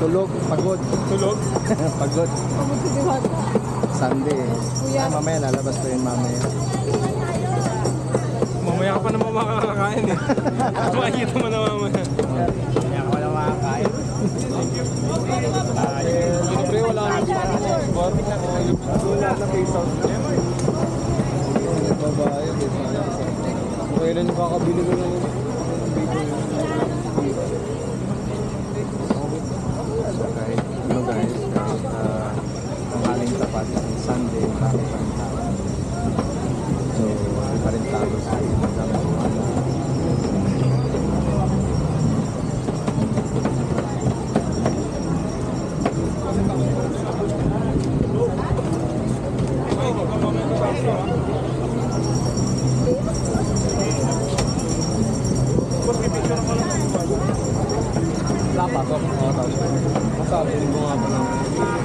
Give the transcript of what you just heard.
Tulog, pagod. Tulog? Pagod. Pagod si Diwata. Sunday. Kuya. Mamaya lalabas ko yun mamaya. Mamaya ka pa naman makakakain eh. Makikita mo na mamaya. Mamaya ko na makakain. Siyempre wala nang sport. Wala na face out. Babayad eh. Kailan yung kakabili ko ng So kahit, guys, kahit tanghaling tapat, Sunday, marami pa rin tao. So, hindi pa rin talo sa Wala pa to. Masabi ko nga ba na.